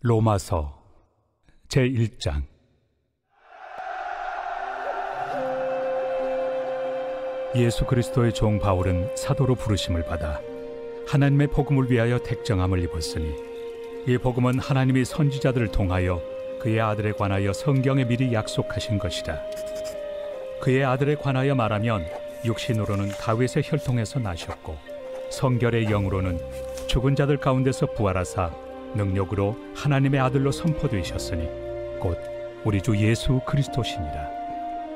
로마서 제1장. 예수 그리스도의 종 바울은 사도로 부르심을 받아 하나님의 복음을 위하여 택정함을 입었으니, 이 복음은 하나님이 선지자들을 통하여 그의 아들에 관하여 성경에 미리 약속하신 것이라. 그의 아들에 관하여 말하면 육신으로는 다윗의 혈통에서 나셨고, 성결의 영으로는 죽은 자들 가운데서 부활하사 능력으로 하나님의 아들로 선포되셨으니 곧 우리 주 예수 그리스도시니라.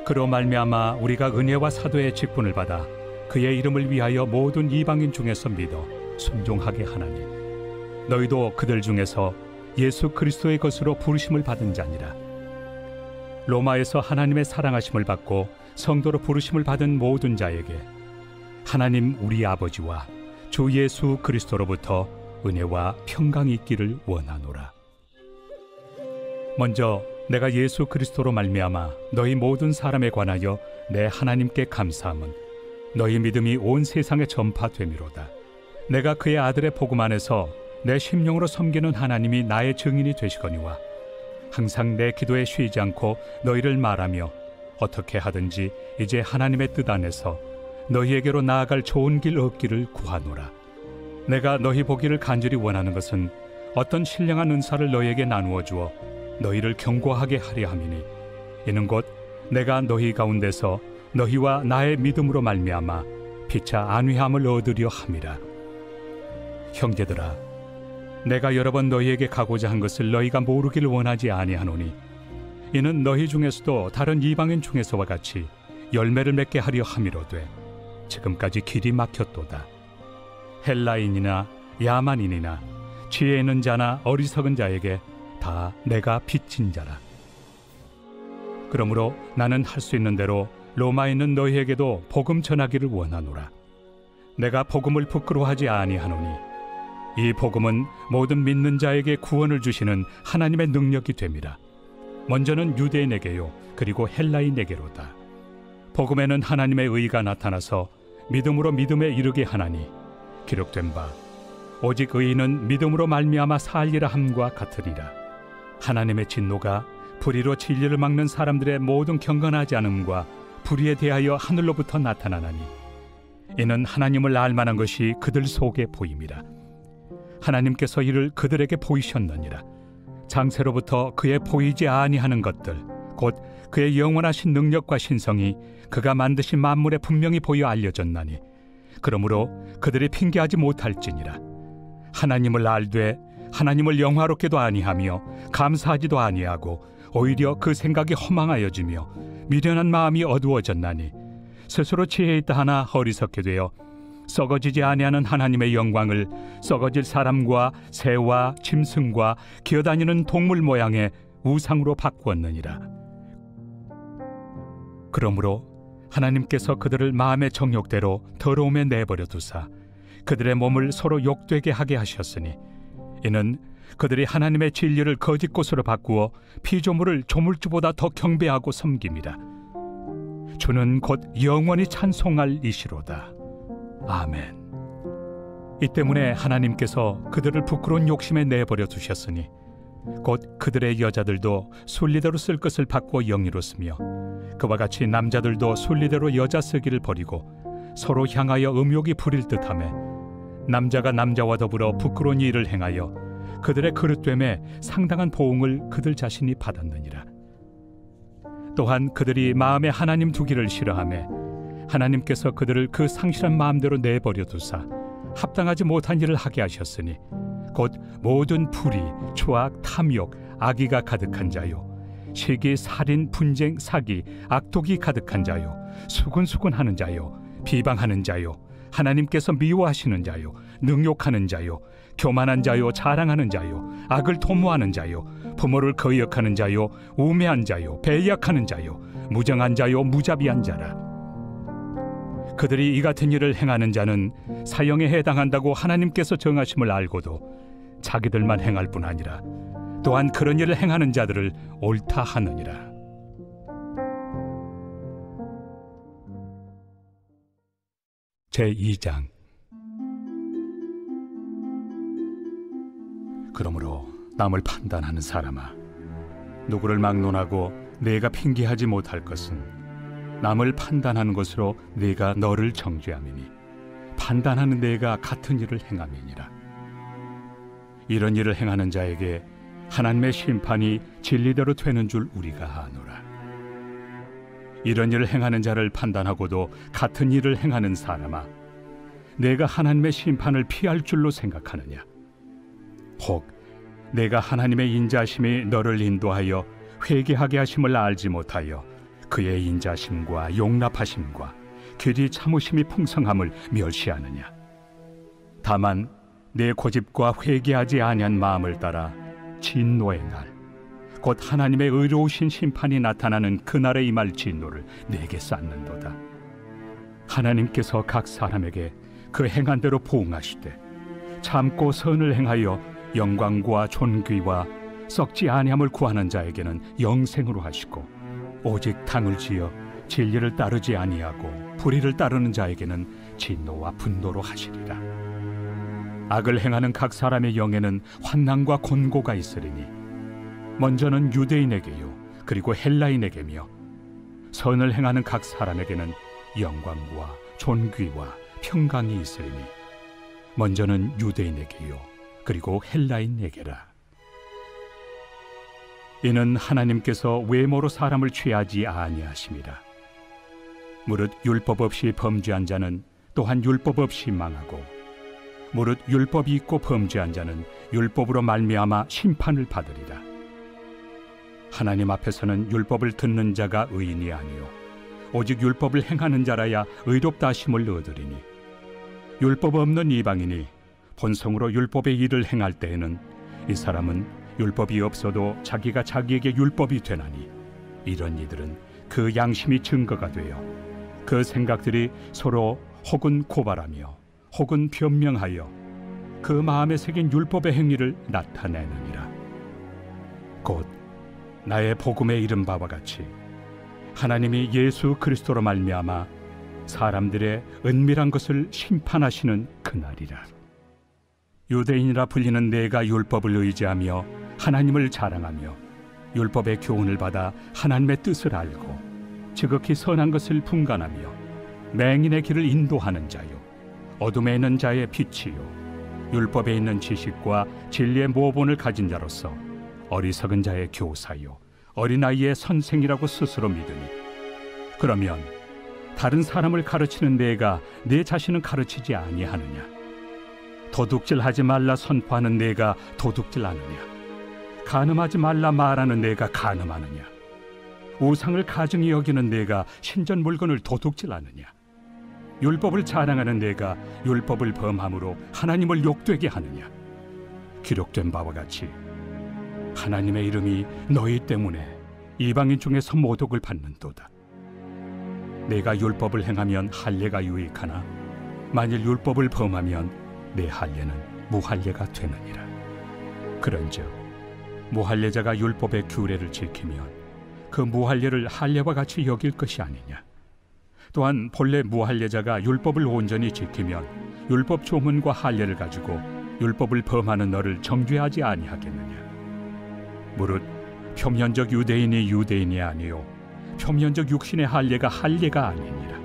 그로 말미암아 우리가 은혜와 사도의 직분을 받아 그의 이름을 위하여 모든 이방인 중에서 믿어 순종하게 하나니, 너희도 그들 중에서 예수 그리스도의 것으로 부르심을 받은 자니라. 로마에서 하나님의 사랑하심을 받고 성도로 부르심을 받은 모든 자에게 하나님 우리 아버지와 주 예수 그리스도로부터 은혜와 평강이 있기를 원하노라. 먼저 내가 예수 그리스도로 말미암아 너희 모든 사람에 관하여 내 하나님께 감사함은 너희 믿음이 온 세상에 전파되미로다. 내가 그의 아들의 복음 안에서 내 심령으로 섬기는 하나님이 나의 증인이 되시거니와, 항상 내 기도에 쉬지 않고 너희를 말하며 어떻게 하든지 이제 하나님의 뜻 안에서 너희에게로 나아갈 좋은 길 얻기를 구하노라. 내가 너희 보기를 간절히 원하는 것은 어떤 신령한 은사를 너희에게 나누어 주어 너희를 경고하게 하려 함이니, 이는 곧 내가 너희 가운데서 너희와 나의 믿음으로 말미암아 피차 안위함을 얻으려 함이라. 형제들아, 내가 여러 번 너희에게 가고자 한 것을 너희가 모르기를 원하지 아니하노니, 이는 너희 중에서도 다른 이방인 중에서와 같이 열매를 맺게 하려 함이로되 지금까지 길이 막혔도다. 헬라인이나 야만인이나 지혜 있는 자나 어리석은 자에게 다 내가 빚진 자라. 그러므로 나는 할 수 있는 대로 로마에 있는 너희에게도 복음 전하기를 원하노라. 내가 복음을 부끄러워하지 아니하노니, 이 복음은 모든 믿는 자에게 구원을 주시는 하나님의 능력이 됨이라. 먼저는 유대인에게요, 그리고 헬라인에게로다. 복음에는 하나님의 의가 나타나서 믿음으로 믿음에 이르게 하나니, 기록된 바 오직 의인은 믿음으로 말미암아 살리라 함과 같으리라. 하나님의 진노가 불의로 진리를 막는 사람들의 모든 경건하지 않음과 불의에 대하여 하늘로부터 나타나나니, 이는 하나님을 알만한 것이 그들 속에 보임이라. 하나님께서 이를 그들에게 보이셨느니라. 장세로부터 그의 보이지 아니하는 것들, 곧 그의 영원하신 능력과 신성이 그가 만드신 만물에 분명히 보여 알려졌나니, 그러므로 그들이 핑계하지 못할지니라. 하나님을 알되 하나님을 영화롭게도 아니하며 감사하지도 아니하고 오히려 그 생각이 허망하여지며 미련한 마음이 어두워졌나니, 스스로 지혜 있다 하나 어리석게 되어 썩어지지 아니하는 하나님의 영광을 썩어질 사람과 새와 짐승과 기어다니는 동물 모양의 우상으로 바꾸었느니라. 그러므로 하나님께서 그들을 마음의 정욕대로 더러움에 내버려 두사 그들의 몸을 서로 욕되게 하게 하셨으니, 이는 그들이 하나님의 진리를 거짓 것으로 바꾸어 피조물을 조물주보다 더 경배하고 섬김이라. 주는 곧 영원히 찬송할 이시로다. 아멘. 이 때문에 하나님께서 그들을 부끄러운 욕심에 내버려 두셨으니, 곧 그들의 여자들도 순리대로 쓸 것을 바꾸어 영리로 쓰며, 그와 같이 남자들도 순리대로 여자 쓰기를 버리고 서로 향하여 음욕이 부릴 듯하며, 남자가 남자와 더불어 부끄러운 일을 행하여 그들의 그릇됨에 상당한 보응을 그들 자신이 받았느니라. 또한 그들이 마음에 하나님 두기를 싫어하며 하나님께서 그들을 그 상실한 마음대로 내버려 두사 합당하지 못한 일을 하게 하셨으니, 곧 모든 불의, 추악, 탐욕, 악의가 가득한 자요, 시기, 살인, 분쟁, 사기, 악독이 가득한 자요, 수군수군하는 자요, 비방하는 자요, 하나님께서 미워하시는 자요, 능욕하는 자요, 교만한 자요, 자랑하는 자요, 악을 도모하는 자요, 부모를 거역하는 자요, 우매한 자요, 배약하는 자요, 무정한 자요, 무자비한 자라. 그들이 이 같은 일을 행하는 자는 사형에 해당한다고 하나님께서 정하심을 알고도 자기들만 행할 뿐 아니라 또한 그런 일을 행하는 자들을 옳다 하느니라. 제2장. 그러므로 남을 판단하는 사람아, 누구를 막론하고 내가 핑계하지 못할 것은 남을 판단하는 것으로 내가 너를 정죄함이니 판단하는 내가 같은 일을 행함이니라. 이런 일을 행하는 자에게 하나님의 심판이 진리대로 되는 줄 우리가 아노라. 이런 일을 행하는 자를 판단하고도 같은 일을 행하는 사람아, 내가 하나님의 심판을 피할 줄로 생각하느냐? 혹 내가 하나님의 인자심이 너를 인도하여 회개하게 하심을 알지 못하여 그의 인자심과 용납하심과 길이 참으심이 풍성함을 멸시하느냐? 다만 내 고집과 회개하지 아니한 마음을 따라 진노의 날, 곧 하나님의 의로우신 심판이 나타나는 그날에 임할 진노를 내게 쌓는도다. 하나님께서 각 사람에게 그 행한 대로 보응하시되 참고 선을 행하여 영광과 존귀와 썩지 아니함을 구하는 자에게는 영생으로 하시고, 오직 당을 지어 진리를 따르지 아니하고 불의를 따르는 자에게는 진노와 분노로 하시리라. 악을 행하는 각 사람의 영에는 환난과 곤고가 있으리니 먼저는 유대인에게요 그리고 헬라인에게며, 선을 행하는 각 사람에게는 영광과 존귀와 평강이 있으리니 먼저는 유대인에게요 그리고 헬라인에게라. 이는 하나님께서 외모로 사람을 취하지 아니하심이라. 무릇 율법 없이 범죄한 자는 또한 율법 없이 망하고, 무릇 율법이 있고 범죄한 자는 율법으로 말미암아 심판을 받으리라. 하나님 앞에서는 율법을 듣는 자가 의인이 아니요 오직 율법을 행하는 자라야 의롭다 하심을 얻으리니, 율법 없는 이방인이 본성으로 율법의 일을 행할 때에는 이 사람은 율법이 없어도 자기가 자기에게 율법이 되나니, 이런 이들은 그 양심이 증거가 되어 그 생각들이 서로 혹은 고발하며 혹은 변명하여 그 마음에 새긴 율법의 행위를 나타내느니라. 곧 나의 복음에 이른 바와 같이 하나님이 예수 그리스도로 말미암아 사람들의 은밀한 것을 심판하시는 그날이라. 유대인이라 불리는 내가 율법을 의지하며 하나님을 자랑하며 율법의 교훈을 받아 하나님의 뜻을 알고 지극히 선한 것을 분간하며 맹인의 길을 인도하는 자요 어둠에 있는 자의 빛이요 율법에 있는 지식과 진리의 모본을 가진 자로서 어리석은 자의 교사요 어린아이의 선생이라고 스스로 믿으니, 그러면 다른 사람을 가르치는 내가 내 자신은 가르치지 아니하느냐? 도둑질하지 말라 선포하는 내가 도둑질하느냐? 간음하지 말라 말하는 내가 간음하느냐? 우상을 가증히 여기는 내가 신전 물건을 도둑질하느냐? 율법을 자랑하는 내가 율법을 범함으로 하나님을 욕되게 하느냐? 기록된 바와 같이 하나님의 이름이 너희 때문에 이방인 중에서 모독을 받는도다. 내가 율법을 행하면 할례가 유익하나 만일 율법을 범하면 내 할례는 무할례가 되느니라. 그런즉 무할례자가 율법의 규례를 지키면 그 무할례를 할례와 같이 여길 것이 아니냐? 또한 본래 무할례자가 율법을 온전히 지키면 율법 조문과 할례를 가지고 율법을 범하는 너를 정죄하지 아니하겠느냐? 무릇 표면적 유대인이 유대인이 아니요 표면적 육신의 할례가 할례가 아니니라.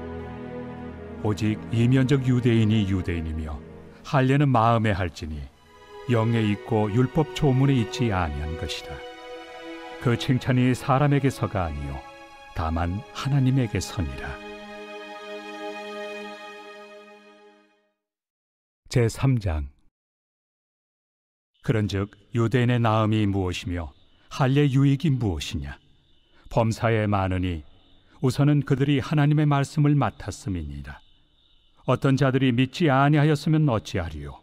오직 이면적 유대인이 유대인이며 할례는 마음에 할지니 영에 있고 율법 조문에 있지 아니한 것이라. 그 칭찬이 사람에게서가 아니요 다만 하나님에게서니라. 제3장. 그런즉 유대인의 나음이 무엇이며 할례 유익이 무엇이냐? 범사에 많으니 우선은 그들이 하나님의 말씀을 맡았음이니라. 어떤 자들이 믿지 아니하였으면 어찌하리요?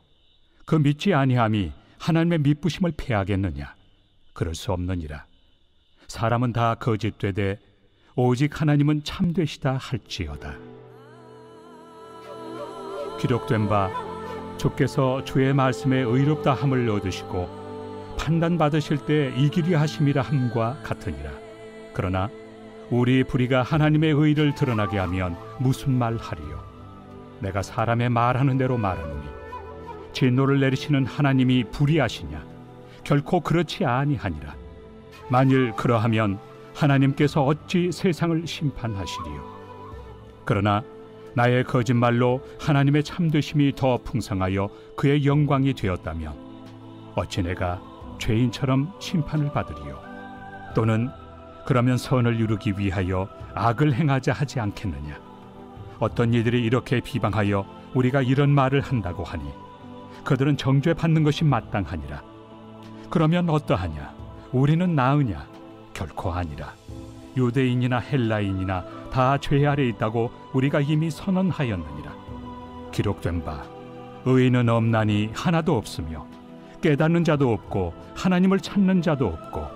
그 믿지 아니함이 하나님의 미쁘심을 패하겠느냐? 그럴 수 없느니라. 사람은 다 거짓되되 오직 하나님은 참되시다 할지어다. 기록된 바 주께서 주의 말씀에 의롭다 함을 얻으시고 판단받으실 때 이기리 하심이라 함과 같으니라. 그러나 우리 불의가 하나님의 의를 드러나게 하면 무슨 말 하리요? 내가 사람의 말하는 대로 말하노니 진노를 내리시는 하나님이 불의하시냐? 결코 그렇지 아니하니라. 만일 그러하면 하나님께서 어찌 세상을 심판하시리요? 그러나 나의 거짓말로 하나님의 참되심이 더 풍성하여 그의 영광이 되었다면 어찌 내가 죄인처럼 심판을 받으리요? 또는 그러면 선을 이루기 위하여 악을 행하자 하지 않겠느냐? 어떤 이들이 이렇게 비방하여 우리가 이런 말을 한다고 하니 그들은 정죄받는 것이 마땅하니라. 그러면 어떠하냐? 우리는 나으냐? 결코 아니라. 유대인이나 헬라인이나 다 죄 아래 있다고 우리가 이미 선언하였느니라. 기록된 바 의인은 없나니 하나도 없으며 깨닫는 자도 없고 하나님을 찾는 자도 없고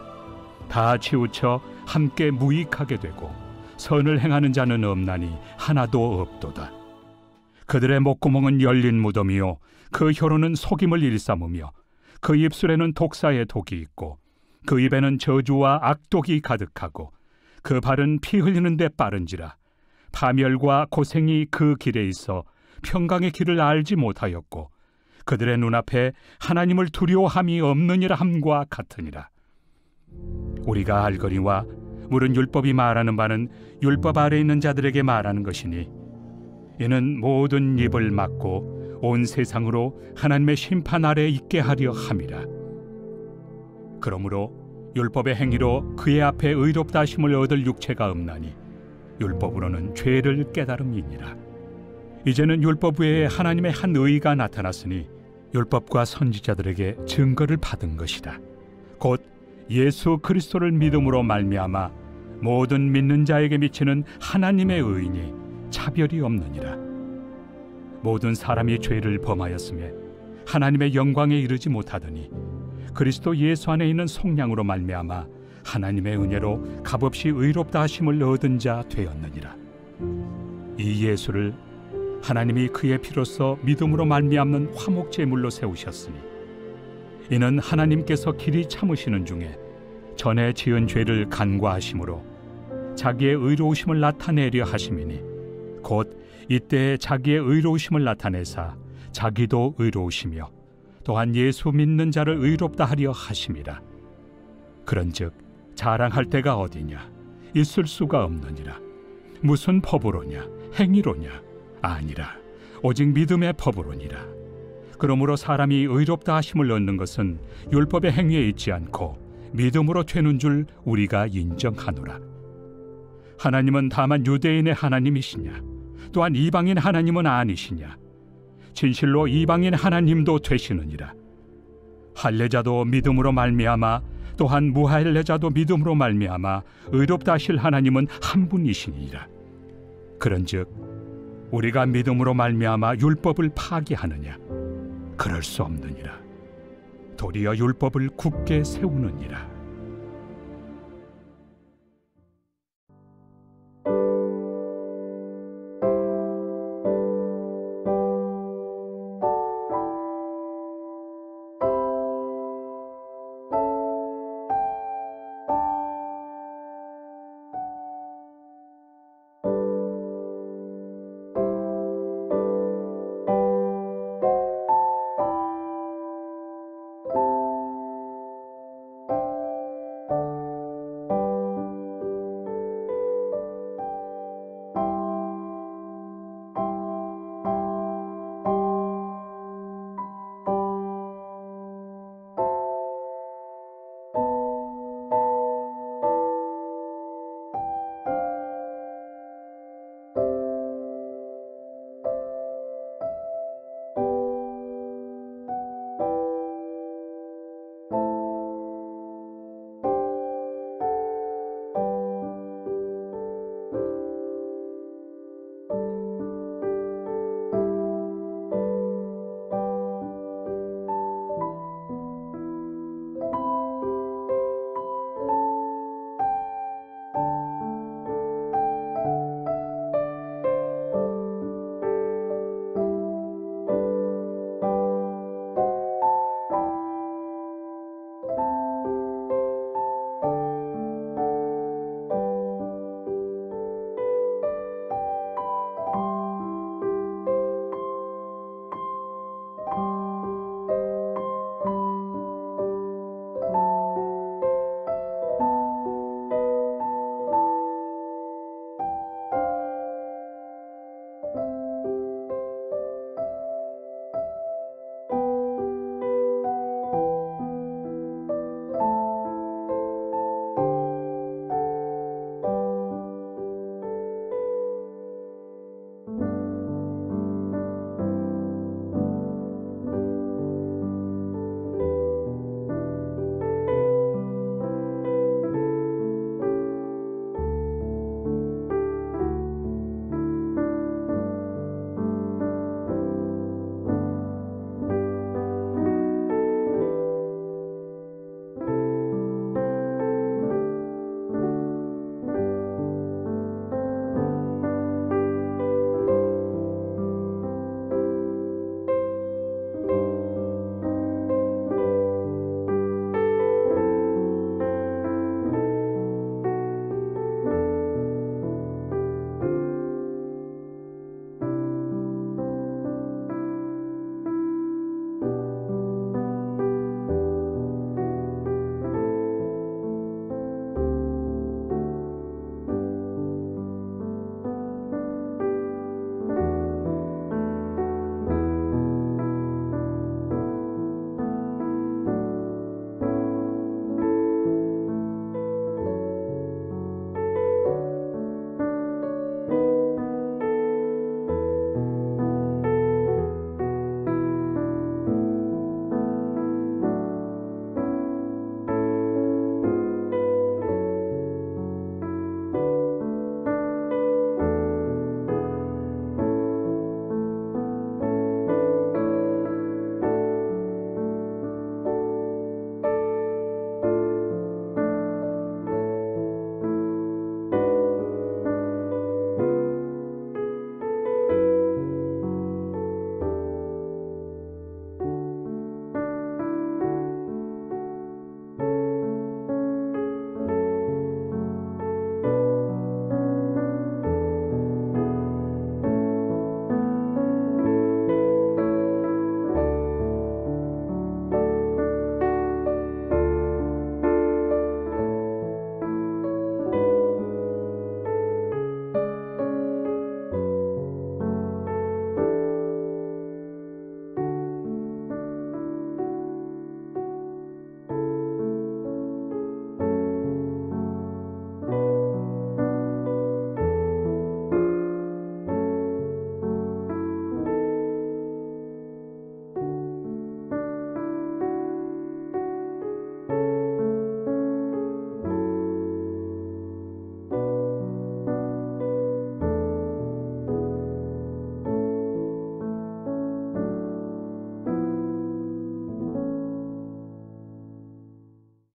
다 치우쳐 함께 무익하게 되고 선을 행하는 자는 없나니 하나도 없도다. 그들의 목구멍은 열린 무덤이요 그 혀로는 속임을 일삼으며 그 입술에는 독사의 독이 있고 그 입에는 저주와 악독이 가득하고 그 발은 피 흘리는 데 빠른지라. 파멸과 고생이 그 길에 있어 평강의 길을 알지 못하였고 그들의 눈앞에 하나님을 두려워함이 없느니라 함과 같으니라. 우리가 알거니와 물은 율법이 말하는 바는 율법 아래 있는 자들에게 말하는 것이니 이는 모든 입을 막고 온 세상으로 하나님의 심판 아래 있게 하려 함이라. 그러므로 율법의 행위로 그의 앞에 의롭다 하심을 얻을 육체가 없나니 율법으로는 죄를 깨달음이니라. 이제는 율법 외에 하나님의 한 의가 나타났으니 율법과 선지자들에게 증거를 받은 것이라. 곧 예수 그리스도를 믿음으로 말미암아 모든 믿는 자에게 미치는 하나님의 의인이 차별이 없느니라. 모든 사람이 죄를 범하였음에 하나님의 영광에 이르지 못하더니 그리스도 예수 안에 있는 속량으로 말미암아 하나님의 은혜로 값없이 의롭다 하심을 얻은 자 되었느니라. 이 예수를 하나님이 그의 피로써 믿음으로 말미암는 화목제물로 세우셨으니 이는 하나님께서 길이 참으시는 중에 전에 지은 죄를 간과하심으로 자기의 의로우심을 나타내려 하심이니 곧 이때에 자기의 의로우심을 나타내사 자기도 의로우시며 또한 예수 믿는 자를 의롭다 하려 하심이라. 그런즉 자랑할 때가 어디냐? 있을 수가 없느니라. 무슨 법으로냐? 행위로냐? 아니라 오직 믿음의 법으로니라. 그러므로 사람이 의롭다 하심을 얻는 것은 율법의 행위에 있지 않고 믿음으로 되는 줄 우리가 인정하노라. 하나님은 다만 유대인의 하나님이시냐? 또한 이방인 하나님은 아니시냐? 진실로 이방인 하나님도 되시느니라. 할례자도 믿음으로 말미암아 또한 무할례자도 믿음으로 말미암아 의롭다 하실 하나님은 한 분이시니라. 그런즉 우리가 믿음으로 말미암아 율법을 파기하느냐? 그럴 수 없느니라. 도리어 율법을 굳게 세우느니라.